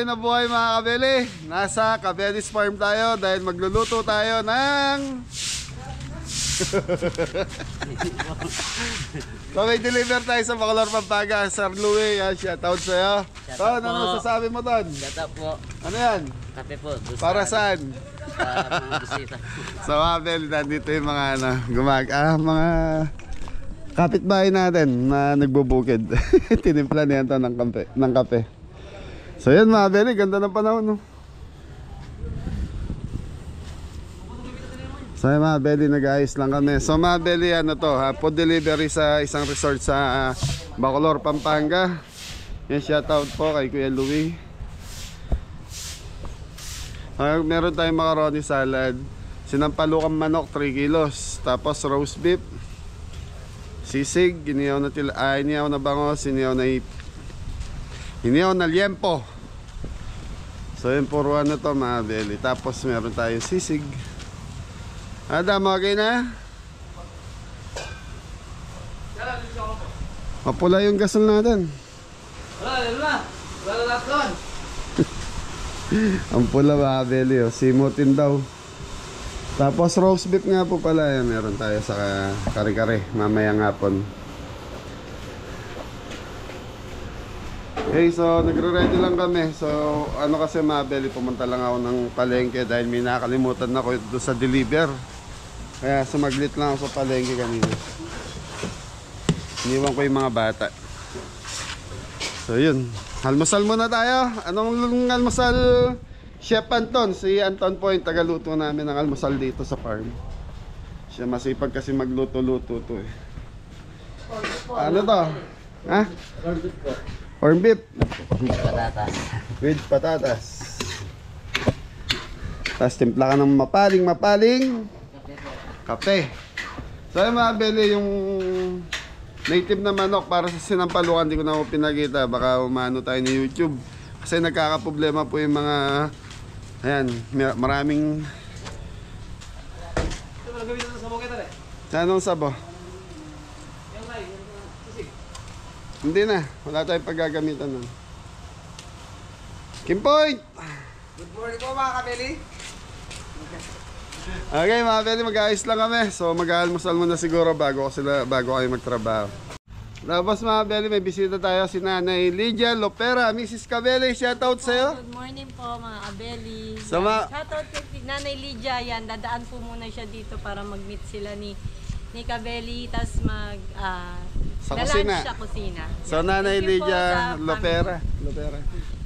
na buhay mga kabeli. Nasa Cabelis Farm tayo dahil magluluto tayo ng so may deliver tayo sa Bacolor, Pampanga. Sir Louie, shoutout sa'yo. Ton, ano masasabi mo Ton? Shoutout po. Ano yan? Kape po. Para saan? Sa mga bisita. So mga kabeli, nandito yung mga mga kapitbahay natin na nagbubukid. Tinimpla niyan to ng kape. So yan mga kabeli, ganda ng panahon no? So mga kabeli, nag-ayos lang kami. So mga kabeli, ano to, food delivery sa isang resort sa Bacolor, Pampanga. Yan, shoutout po kay Kuya Louie. Meron tayong macaroni salad, sinampalukang manok 3 kilos, tapos roast beef, sisig, inihaw na bangos, inihaw na liempo. So yun, puro ano to mga kabeli. Tapos meron tayong sisig. Adam, okay na? Mapula yung gasol natin. Wala lahat doon. Ang pula mga kabeli, simutin daw. Tapos roast beef nga po pala, meron tayo sa kare-kare mamayang hapon. Okay, so nagre-ready lang kami. So ano kasi mga kabeli, pumunta lang ako ng palengke dahil may nakalimutan ako doon sa deliver. Kaya sumaglit lang ako sa palengke kanina. Iniwan ko yung mga bata. So yun, almusal muna tayo. Anong almusal? Chef Anton, si Anton po yung tagaluto namin ng almusal dito sa farm. Siya masipag kasi magluto-luto to eh. Ano to? Ha? Corn beef. Patatas. With patatas. Tapos timpla ka ng mapaling kape. So yung mga beli, yung native na manok para sa sinampalukan, hindi ko na ako pinakita. Baka umano tayo ni YouTube. Kasi nagkakaproblema po yung mga, ayan, maraming. Sa anong sabo? Hindi na, wala tayong paggagamitan nun. Kimpoy! Good morning po mga kabeli. Okay mga kabeli, mag-ayos lang kami. So mag-almusal muna siguro bago kayo magtrabaho. Tapos mga kabeli, may bisita tayo si Nanay Lydia Lopera. Mrs. Kabeli, shoutout sa'yo. Good morning po mga kabeli. So, shoutout kay Nanay Lydia. Yan, dadaan po muna siya dito para mag-meet sila ni Kabeli. Tapos sa kusina. Sa kusina. So Yan. Nanay Thank you po Lydia sa Lopera.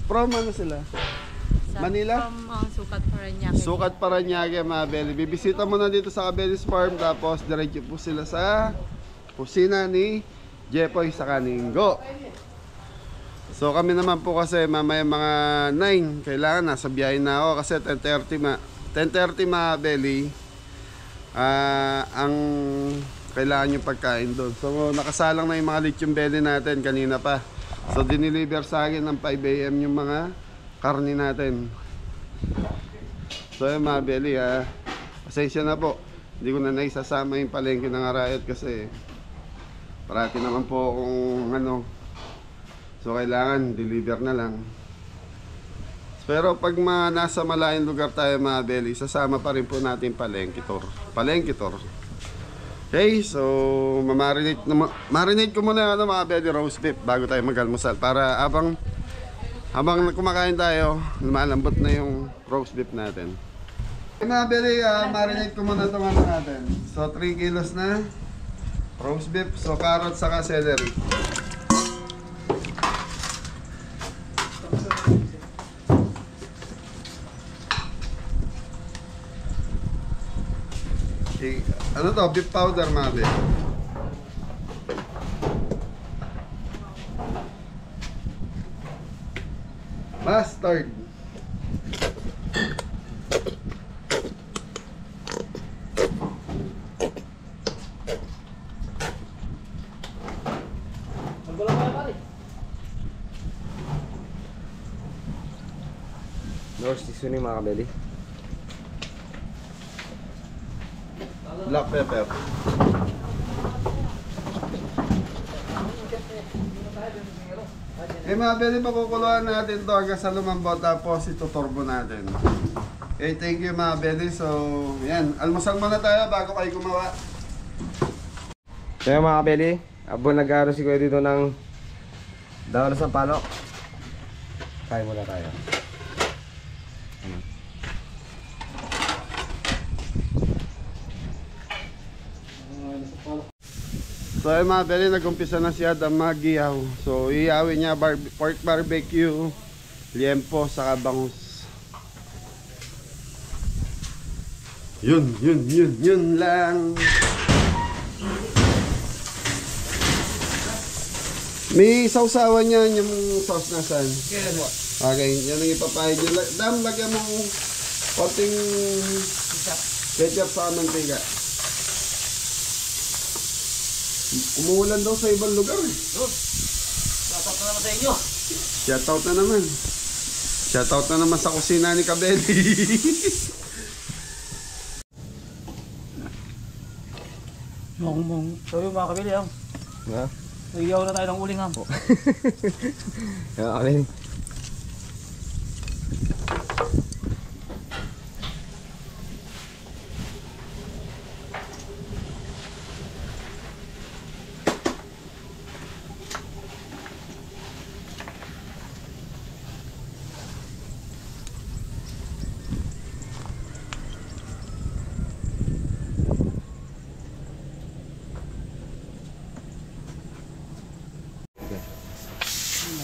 From ano sila? Manila? From Sukat Parañaque. Sukat Parañaque mga kabeli. Bibisita muna dito sa Cabelis Farm. Tapos diretso po sila sa kusina ni Jepoy sa Kaninggo. So kami naman po kasi mamaya mga 9 kailangan nasa biyahe na ako kasi 10:30 mga kabeli ang kailangan yung pagkain doon. So nakasalang na yung mga lechon belly natin kanina pa. So diniliver sa akin ng 5 AM yung mga karni natin. So yung mga belly, pasensya na po, hindi ko na naisasama yung palengke ng Arayat kasi parati naman po akong ano, so kailangan deliver na lang. Pero pag nasa malayong lugar tayo mga belly, sasama pa rin po natin palengke tour. Okay, so marinate ko muna ano, mga belly, roast beef bago tayo mag-almusal para habang kumakain tayo, lumalambot na yung roast beef natin. Okay, mga belly, marinate ko muna itong ano natin. So 3 kilos na roast beef, so carrot saka celery. Okay, ano to? Beef powder mga belly. Mustard. North seasoning mga kabeli. Black pepper. Eh mga beli, pakukuluan natin to hanggang sa lumambot tapos ituturbo natin. Okay, thank you mga beli. So, yan. Almusal muna tayo bago kayo gumawa. Kaya mga kabeli, abon nag-aaral si Kuya dito ng daon ng palok. Kain muna tayo. So ayun mga beli, nag-umpisa na si Adam mag-ihaw. So ihawin niya pork barbecue, liempo, saka bangus. Yun lang. May sausawan niya yung sauce na saan. Okay, yan ang ipapahid niyo. Dam, lagyan mo konting ketchup sa mantika. Umuulan daw sa ibang lugar eh. Shoutout na naman sa inyo. Shoutout na naman. Shoutout na naman sa kusina ni Kabeli. So yung mga kabili, Ha? iyaw na tayo ng uling ham. Kaya kabeli.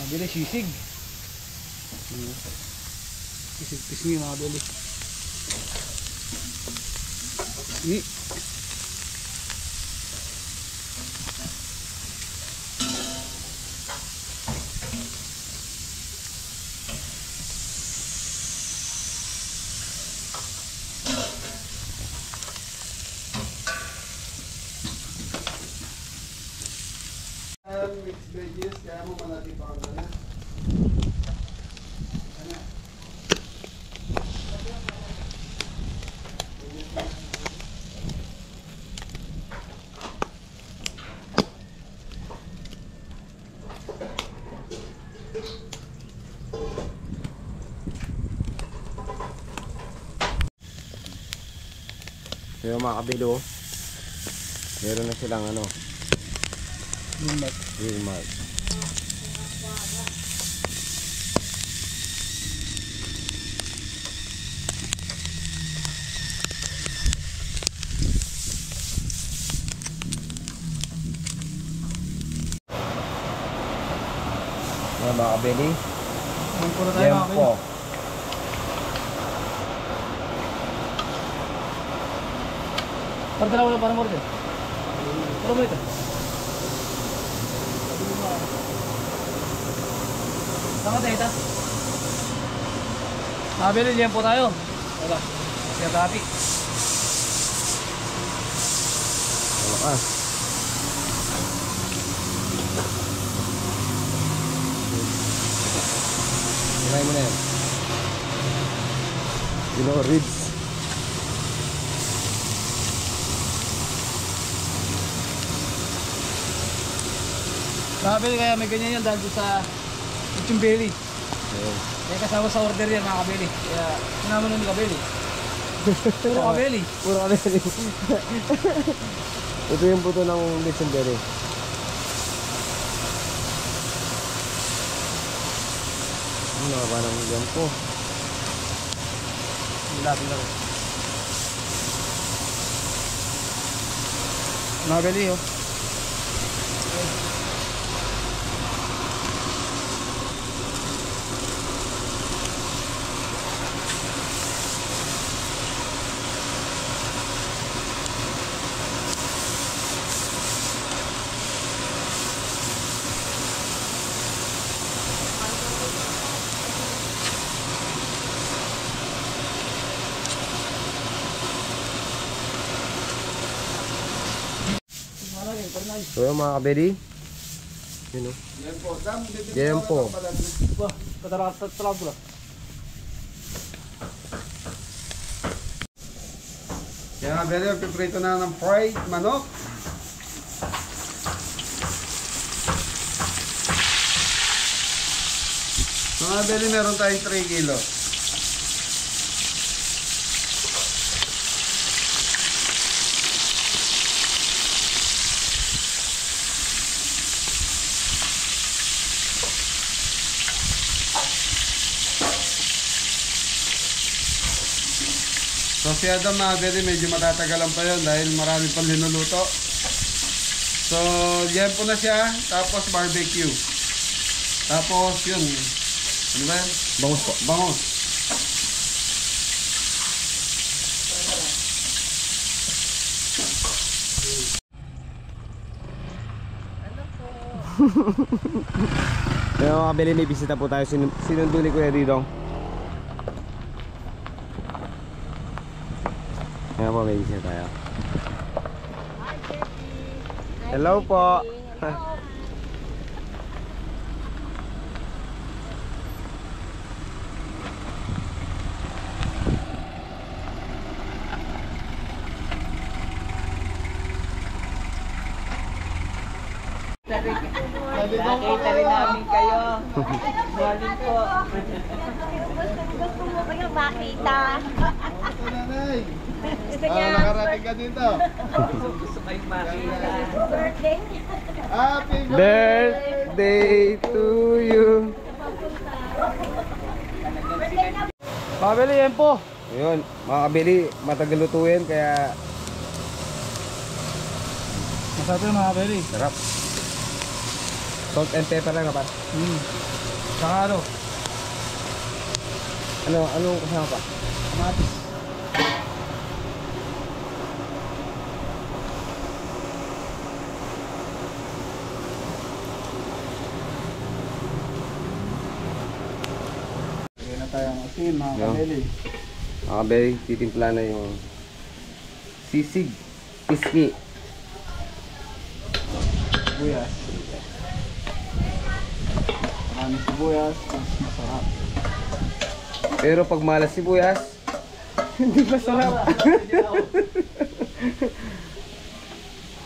Bili sisig. Sisig-pisngi mga bili. Mixed veggies, kaya mo manatipang ka na. Kaya mga kabilo, meron na silang ano, Green Mark. Mga kabili, Puro tayo mga kabili. Liempo. Pagdala ko lang para mo rin. Puro mo ito. Saan ka tayo ito? Nakabili, liempo tayo. Wala. Siya tapi. Malakas. Ilay mo na yan. Ribs. Nakabili kaya may ganyan yan dahil doon sa Lechon Belly. Ayun. Kaya kasama sa order yan mga kabili. Kaya sinama nun ni kabili. Puro kabili. Puro kabili. Ito yung puto ng Lechon Belly. Ano nga ba ng liempo? Lapin lang. Nakabili oh. So yung mga kabeli, yun o. Liempo. Dam, Liempo. Wah, katarak ko lang. Kaya nga Beli, piprito na ng fried manok. Mga beli, meron tayong 3 kilo. So si Adam, mga beli, medyo matatagalan pa yun dahil marami pang linuluto. So yan po na siya, tapos barbecue. Tapos yun, ano ba yan? Bangus po. Bangus. Kaya mga kabeli, may bisita po tayo. Sinundo ni Kuya Didong. Kaya po, may bisita tayo. Hello po. Nakita rin namin kayo. Morning po. Gusto mo kayo makita? Ito, nanay. Gusto niya Nakarating ka dito. Gusto kayong makita. birthday? Happy Birthday to you. Mga kabeli, yan po. Ayun, mga kabeli, matagal lutuin kaya Masarap yun mga kabeli. sarap. Salt and pepper lang na pa. Saka ano? Anong kasama pa? Kamatis. Kaya na tayong asin mga Yo. kabeli. Mga kabeli, titimpla na yung sisig, pisngi. Sibuyas. Maraming sibuyas. Mas masarap. Pero pag malas sibuyas, hindi masarap.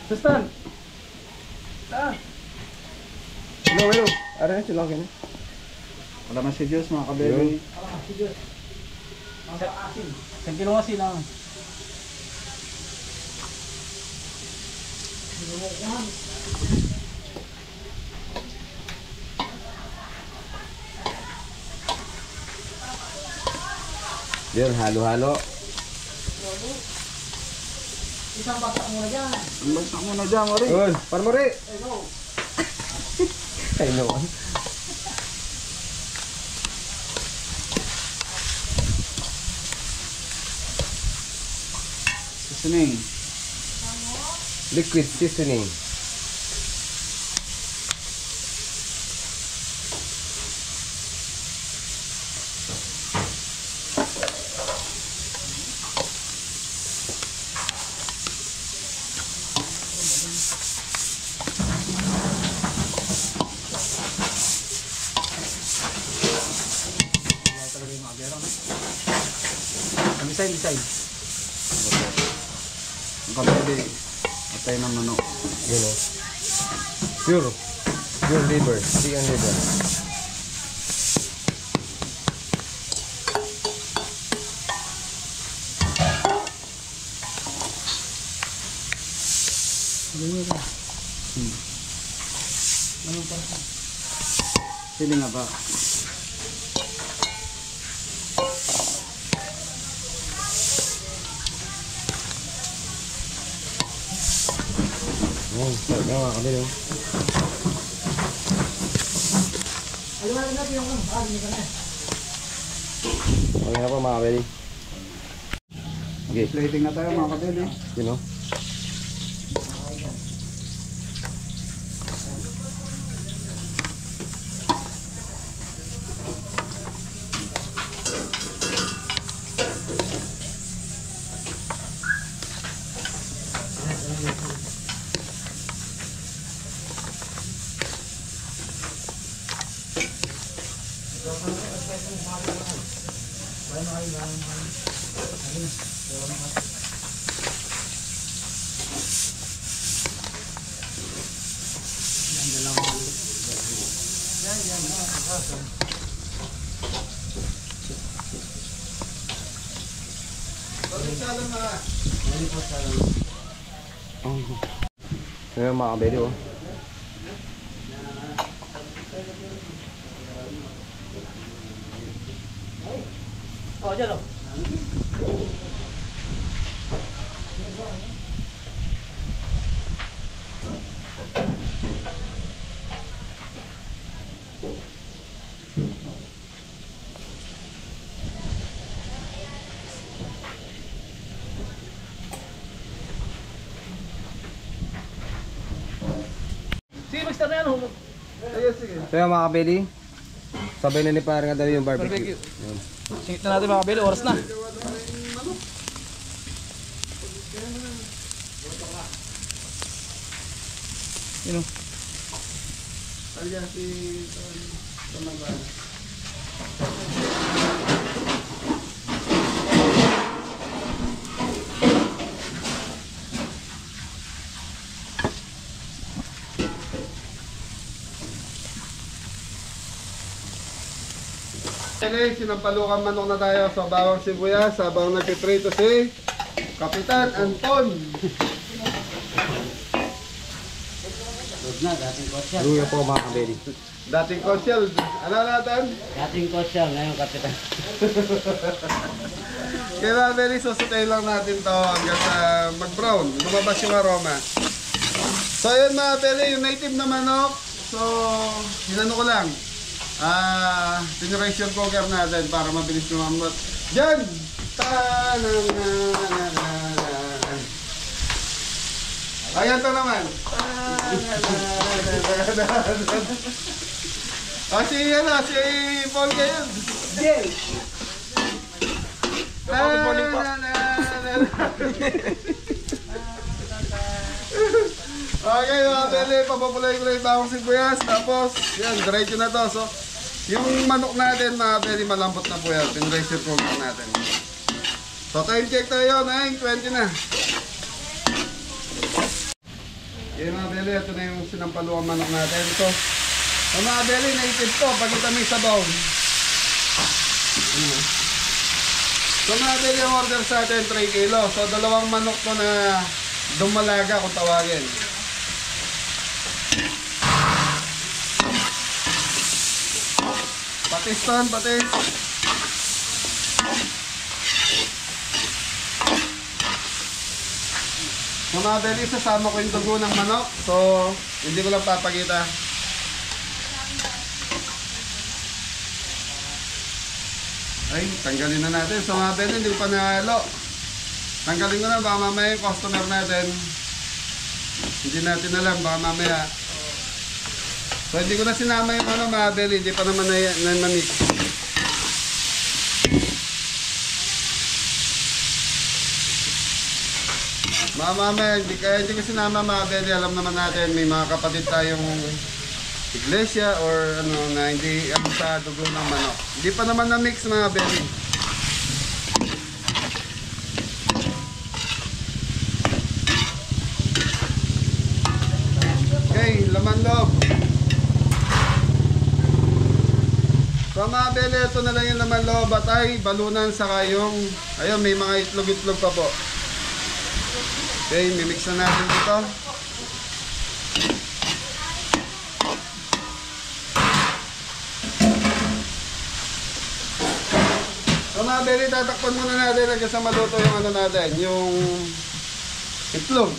Sustan! Saan? Hello. Ara na sila na. Wala man si Diyos mga kabeli. Wala man si Diyos. Isang kilo asin lang. Yun, halo-halo. Bagsak mo na dyan, Mari. Yun, parmori. I know. Seasoning. Liquid seasoning. Misay. Ang kabeli. Atay ng manok. Yun o. Pure. Pure liver. Chicken liver. Sili nga ba? Yun, sarap nga mga kabili. Okay na po mga kabili. Okay, Plating na tayo mga kabeli. yun o. Ngayon mga kabeli oh. Oh, dyan oh. Sige, mag-start na yan. Hulog. Kaya mga kabeli, sabay na ni parang daw yung barbecue. Barbecue. Singit na natin mga kabili. Oras na. Yun o. Alya si Tamanglan. Okay, sinampalukan manok na tayo sa bawang sibuyas habang nagpiprito si Kapitan Anton. Luya po mga kabeli. Dating konsyel, ano natin? Dating kosya, ngayon kapitan. Kaya very susutay lang natin to hanggang sa mag-brown, lumabas yung aroma. So yun mga beli, yung native na manok, so hinano ko lang. Tinrice yung cooker natin para mabilis lumambot. Diyan! Ayan to naman. Si Paul ngayon. Jay! Okay mga beli, papapulay ko lang yung bawang sibuyas. Tapos, yan, diretso na to. So, yung manok natin mga beli, malambot na po yan. Pinrice yung program natin. So, time check tayo, 9:20 na. Okay mga beli, ito na yung sinampaluang manok natin. So mga beli, native to, pagkita may sabaw. So mga beli, ang order sa atin, 3 kilo. So, 2 manok to na dumalaga kung tawagin. Patis ton, patis. So mga beli, sasama ko yung dugo ng manok. So, hindi ko lang papakita. Ay, tanggalin na natin. So mga beli, hindi ko pa nahalo. Tanggalin ko na, baka mamaya yung customer natin. Hindi natin alam, baka mamaya. So hindi ko na sinama yung ano mga beli, hindi pa naman na-mix. Mamaya, hindi ko sinama mga beli, alam naman natin, may mga kapatid tayong iglesia or ano na hindi sa dugo ng manok. Hindi pa naman na-mix mga beli. Okay, laman loob. So mga beli, ito na lang yung laman loob at ay balunan saka yung, ayun, may mga itlog-itlog pa po. Okay, mimix na natin dito. So mga beli, tatakpan muna natin hanggang sa maluto yung ano natin, yung itlog.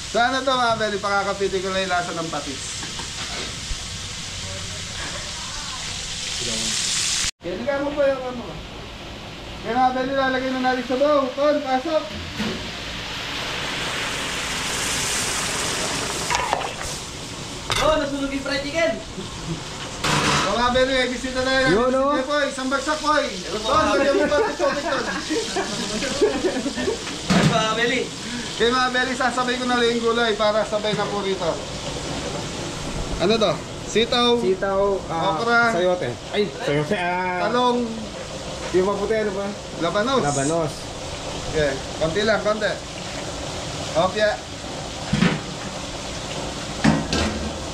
Sana to mga beli, pakakapitin ko lang yung lasa ng patis. Kaya mo po yung ano. Kaya mga beli, lalagay na natin sa bowl. Ton, pasok! Oh, nasunog yung fried chicken! So mga beli, may bisita tayo natin. Yun, no? Sige po, isang bagsak po. Ton, lagyan mo pa ito tubig ton. Ay pa, Beli! Kaya mga beli, sasabay ko na lang yung gulay para sabay na po rito. Ano to? Sitaw, Sitaw, Okra. sayote. Ay, sayote. talong, Yung maputi ano ba? labanos. Labanos. Okay, konti lang, konti. Okay.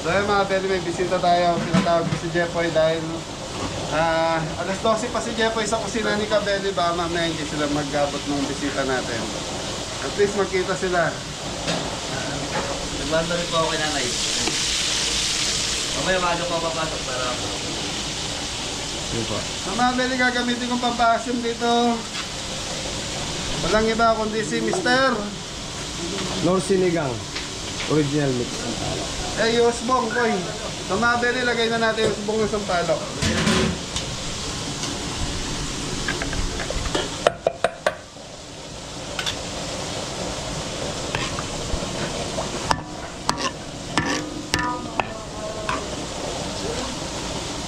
So yun mga beli, may bisita tayo. Pinatawag ko si Jeffoy dahil Alas 12 pa si Jeffoy sa kusina ni Kabeli. Baka mamaya hindi sila magabot ng bisita natin. At least magkita sila. Nagbanda rin po ako kay nanay. Mamaya maaga pa papasok para ako. Sa mga Beli, gagamitin kong pampasim dito. Walang iba kundi si Mr. Nor Sinigang. Original mix. Usbong, koy. Sa mga Beli, lagay na natin usbong ng sampalok.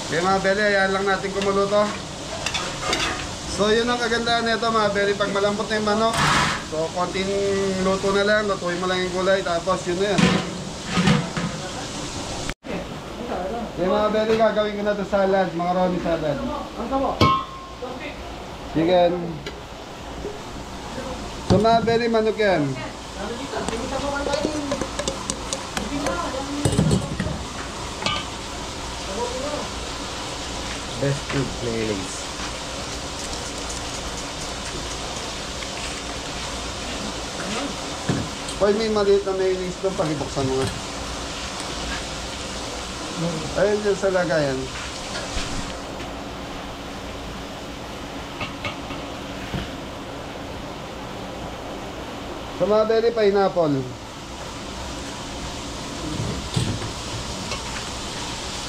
Okay mga Beli, ayan lang natin kumuluto. So yun ang kagandahan nito mga Beli, pag malambot na yung manok, so konting luto na lang, lutuin mo lang yung gulay, tapos yun na yan. Okay mga Beli, gagawin ko na ito salad, macaroni salad. Chicken. So mga Beli, manok yan. Best food mayonnaise. Hoy, may maliit na mayonnaise doon, pakibuksan mo nga. Ayun dyan sa lagayan. Sa mga Beli, pineapple.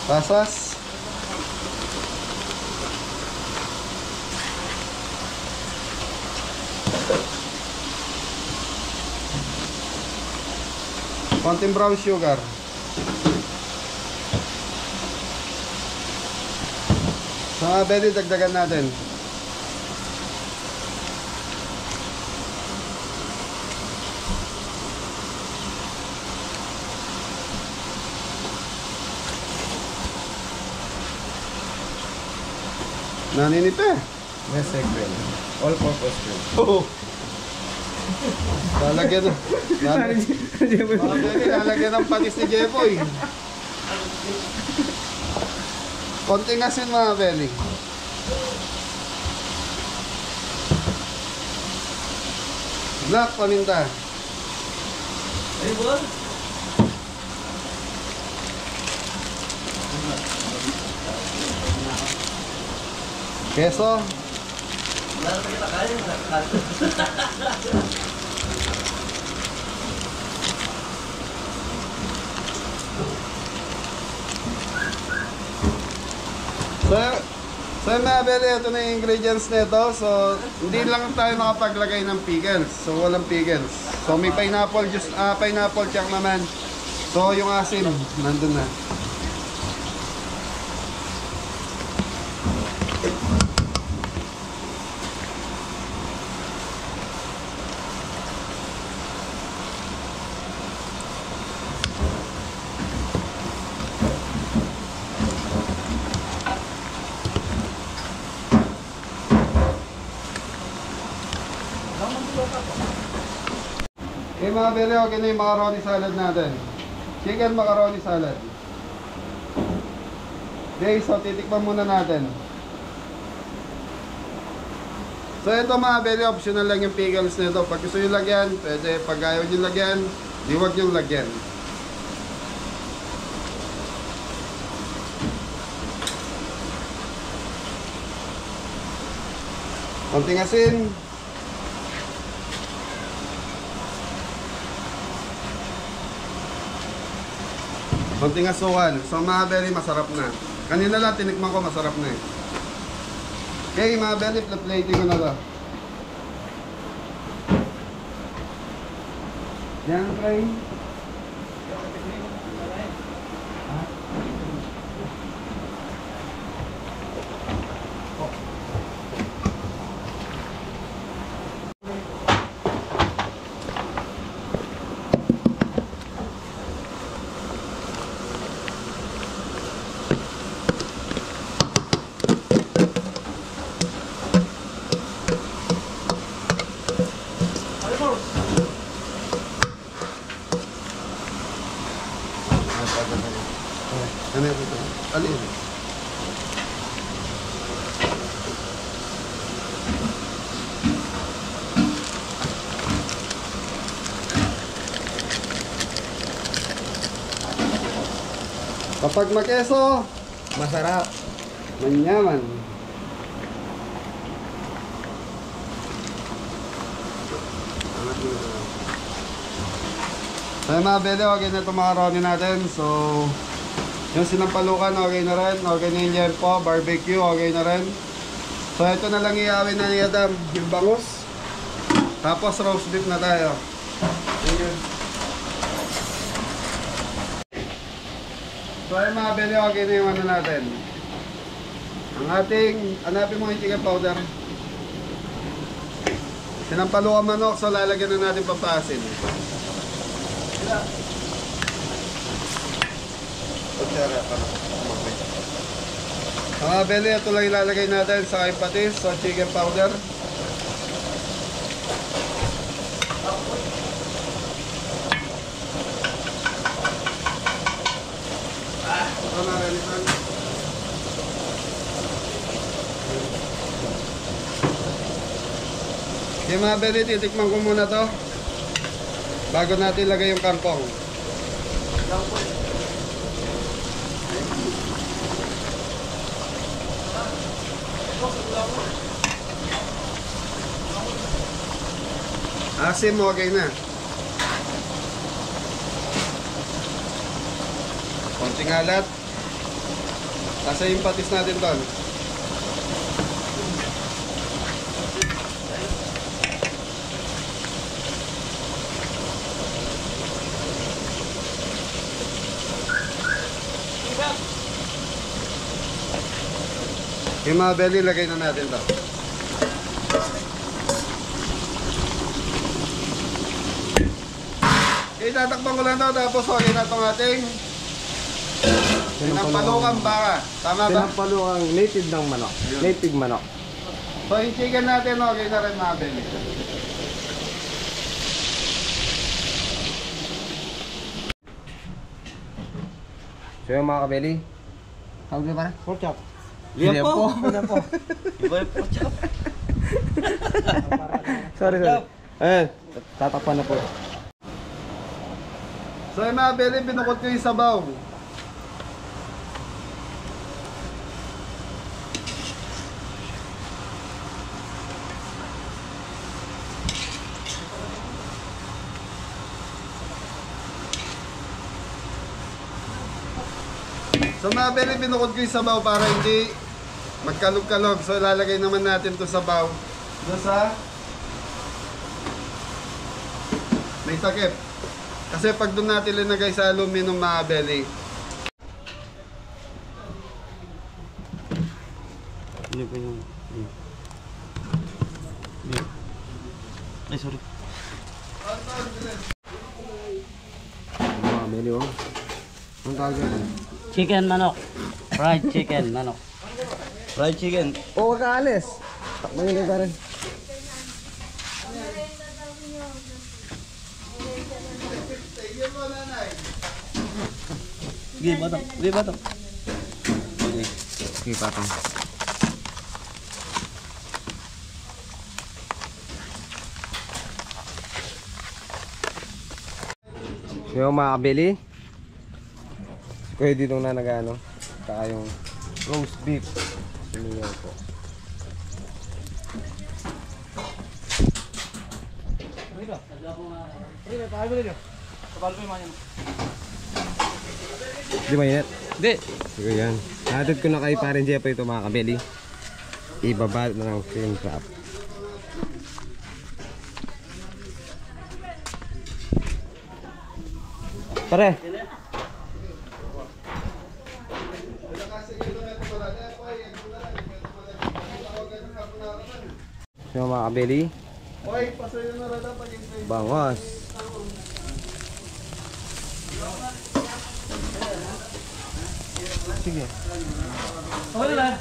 Pasas. Konting brown sugar. Sa mga Beli, dagdagan natin. Naninip eh. Best egg. All-purpose cream. Oo. Lalagyan ng... Mga Beli, lalagyan ng patis ni Jeffoy. Konting asin mga Beli. Black paminta. Ay, buwan. Keso. Wala na kita kaya. So mga Beli, ito na yung ingredients nito. So, hindi lang tayo nakapaglagay ng pickles. So, walang pickles. So, may pineapple juice, pineapple chunk naman. So, yung asin, nandun na. Okay mga Beli, okay na yung macaroni salad natin. Chicken macaroni salad. Okay, so titikman muna natin. So ito mga Beli, optional lang yung pickles nito. Pag gusto nyo lagyan, pwede. Pag ayaw nyo lagyan, di wag nyo lagyan. Konting asin. Konting asukal. So mga Beli, masarap na. Kanina lang tinikman ko, masarap na eh. Okay mga Beli, plating ko na to. Yan, try. Ano ito? Alin? Kapag makeso, Masarap. manyaman. So yung mga bele, okay na itong mga roni natin. So, yung sinampalukan, okay na rin. Okay na yung yempo, barbecue, okay na rin. So ito na lang iawin na ni Adam, yung bangus. Tapos roast beef na tayo. Ayun. So yung mga bele, okay na yung ano natin. Ang ating, hanapin mo yung chicken powder. Sinampalukan manok, so lalagyan na natin pampasin. Mga bele, ito lang ilalagay natin sa aking patis, so chicken powder. Ito na rin ito. Okay mga bele, titikman ko muna to bago natin ilagay yung kangkong. Asim, okay na. Konting alat. Tasa yung patis natin doon. Yung mga belly, lagay na natin to. Okay, tatakpan ko lang to. Tapos okay na itong ating sinampalukan baka. Tama ba? Sinampalukan native ng manok. Yun. Native manok. So yung chicken natin, okay na rin mga belly. So yung mga kabeli. Tawag na para? Pork chop. Liempo. Liempo. Iba yung pork chop. Sorry. Eh, tatakpan na po. So yung mga belly, binukot ko yung sabaw. So mga belly, binukod ko yung sabaw para hindi magkalog-kalog. So ilalagay naman natin to sabaw doon sa may takip. Kasi pag doon natin linagay sa aluminum mga belly, Ay, sorry. Mga kabeli oh. Anong tawag dyan? Chicken manok. Fried chicken manok. Fried chicken. Oh, wag ka alis. Takpan nyo na rin. Sige, batang. Sige, batang. Okay. Sige, patong. So yung mga kabili, pwede dito na nag-ano, saka yung roast beef. Siniyaw po. Di mainit? Hindi. Sige yan. Hatid ko na kay Parin Jeff ito mga kabili. Ibaba na ng cream crab. Pare. So mga kabili, oy, pasayo na rin pag bangos. Sige. Okay lang.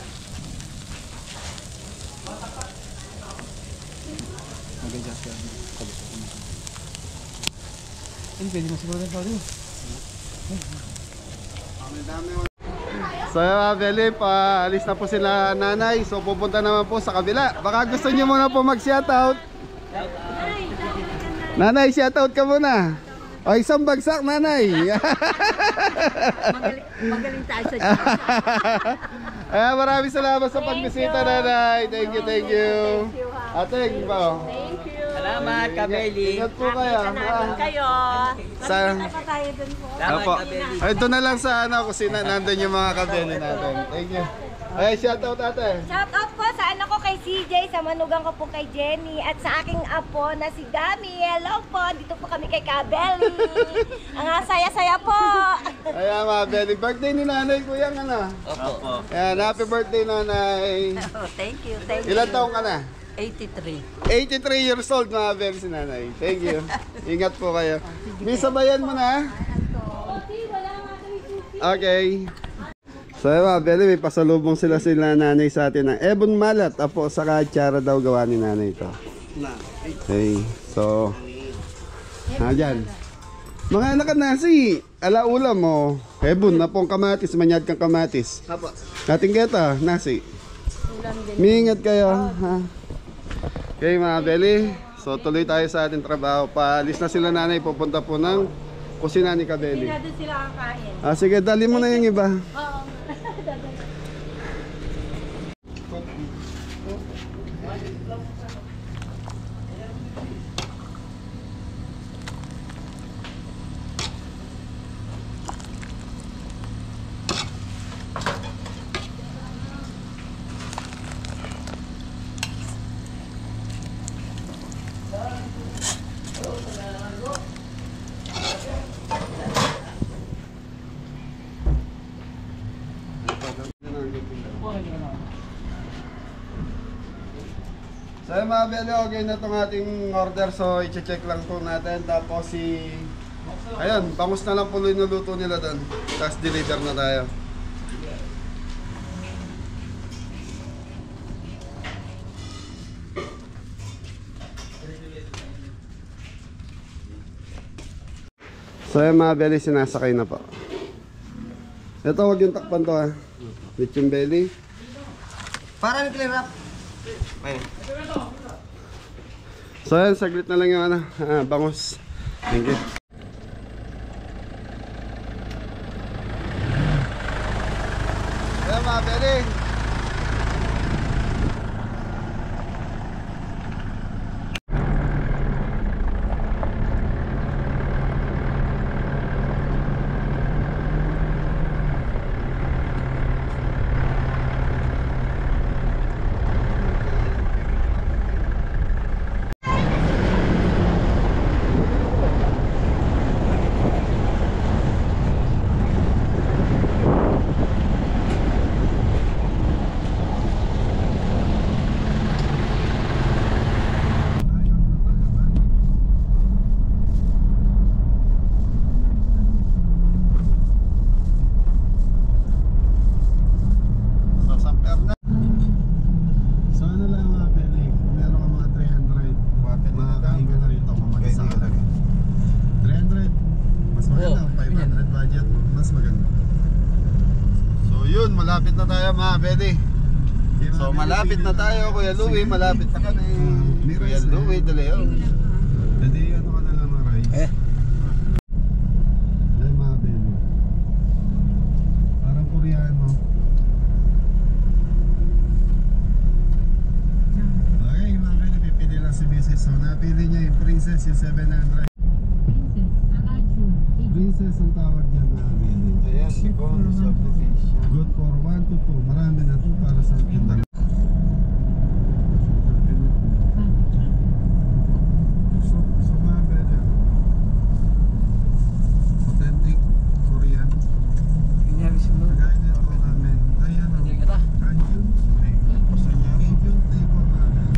Ini pwede na siguro na ito. So Beli, paalis na po sila nanay. So pupunta naman po sa kabila. Baka gusto niyo muna po mag-shoutout. Nanay, shoutout ka muna. O isang bagsak nanay. Magaling tayo sa Diyos. Maraming salamat sa pagbisita, nanay. Thank you, thank you. Ate, ba? Thank you. Salamat, Kabeli. Ingat po kayo. Namin kayo. Sa... Pa tayo dun po. Salamat, Opo. Kabeli. Ay, doon na lang sa kusina. Nandun yung mga kabene natin. Thank you. Ay, shout out ate. Shout out po sa anak ko kay CJ, sa manugang ko po kay Jenny, at sa aking apo na si Dami. Hello po, dito po kami kay Kabeli. Ang saya-saya po. Ayan mga Belly, birthday ni nanay ko yan ano. Opo. Ayan, happy birthday nanay. Oh, thank you, thank you. Ilan taong ka na? 83. 83 years old mga Belly si nanay. Thank you. Ingat po kayo. May sabayan mo na. Okay. So mga Belly, may pasalubong sila nanay sa atin ng Ebon Malat. Apo, saka tsara daw gawa ni nanay ito. Okay, so dyan. Mga anak nasi, alaulam mo. Ebon na pong kamatis, manyad kang kamatis. Apo. Ating keta, nasi. Miingat kayo. Ha? Okay mga Belly, so tuloy tayo sa ating trabaho. Paalis na sila nanay, pupunta po ng kusina ni Kabeli. Hindi na doon sila kakain. Sige, dali mo na yung iba. Oo. So yung mga Belly, okay na itong ating order. So i-check lang po natin. Tapos ayun, bangus na lang po yung niluto nila doon. Tapos deliver na tayo. So yung mga Belly, sinasakay na po. Ito, huwag yung takpan to ha. Lechon belly. Parang clear up. Ayun. So yan, saglit na lang yung bangus. Thank you. Ayan mga Belly. Malapit na tayo mga Belly. So malapit na tayo, Kuya Louie, malapit na ka na Kuya Louie, dali oh. Dali ano ka na lang ng rice. Dali mga Belly. Parang Koreano. Okay mga Belly, pipili lang si Mrs. So napili niya yung Princess, yung 700. Princess ang tawag niya mga Belly. Ayan, si Conus of the Fish. Good for 1 to 2. Marami na ito para sa akin. So mga Belly. Authentic Korean. Kagaya nito namin. Ayan o. Kanjun. Kanjun table namin.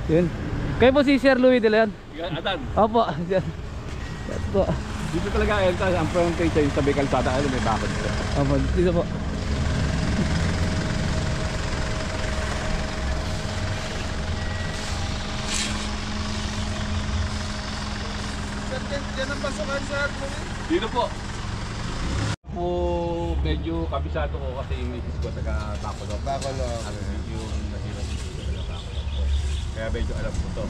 Yun. Kayo po si Sir Louis De Leon? Atan, Opo. Yan. Yan po. dito talaga entrance ang frontage sa tabi kalsada, ano may bakod dito. Opo, dito po. Yan ang pasukan sa Dito po. Po medyo kabisado ko kasi yung misis ko taga Bacolod. Ano medyo nahirap dito taga Bacolod po. Kaya medyo alam ko to.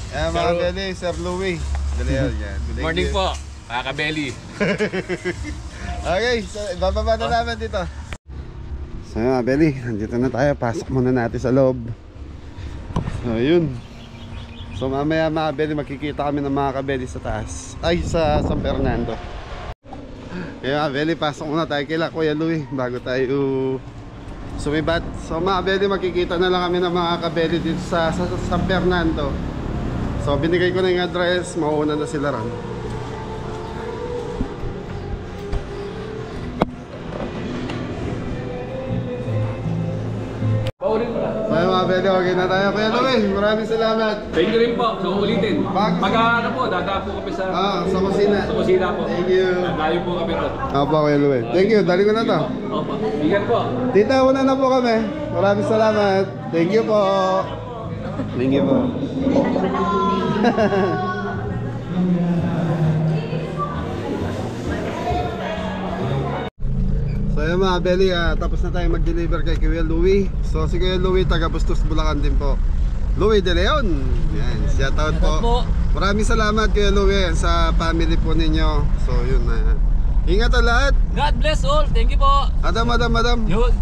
Mga kabeli, Sir Louie. Dali yan. Thank Morning you. po, mga kabeli. Okay, so bababa na namin dito. So mga kabeli, nandito na tayo. Pasok muna natin sa loob. So yun. So mamaya mga kabeli, makikita kami ng mga kabeli sa taas. Ay, sa San Fernando. Kaya mga kabeli, pasok muna tayo kila Kuya Louie bago tayo sumibat. So mga kabeli, makikita na lang kami ng mga kabeli dito sa San Fernando. So binigay ko na yung address, mauuna na sila ron. Paulit mo na. So yung mga kabeli, okay na tayo. Kuya Louie, maraming salamat. Thank you rin po. So ulitin. Bag. Pag ano po, dada po kami sa Sa kusina. kusina po. Thank you. Layo po kami ron. Opo, Kuya Louie. Thank you, dali ko na to. Opo. Ingat po. Tita, una na po kami. Maraming salamat. Thank you po. Thank you po. So yun mga Belly, tapos na tayo mag-deliver kay Kuya Louie. So si Kuya Louie, taga Bustos, Bulacan din po. Louie De Leon. Yan, shout out po. Maraming salamat Kuya Louie sa family po ninyo. So yun na. Ingat ang lahat. God bless all. Thank you po. Madam. Yun.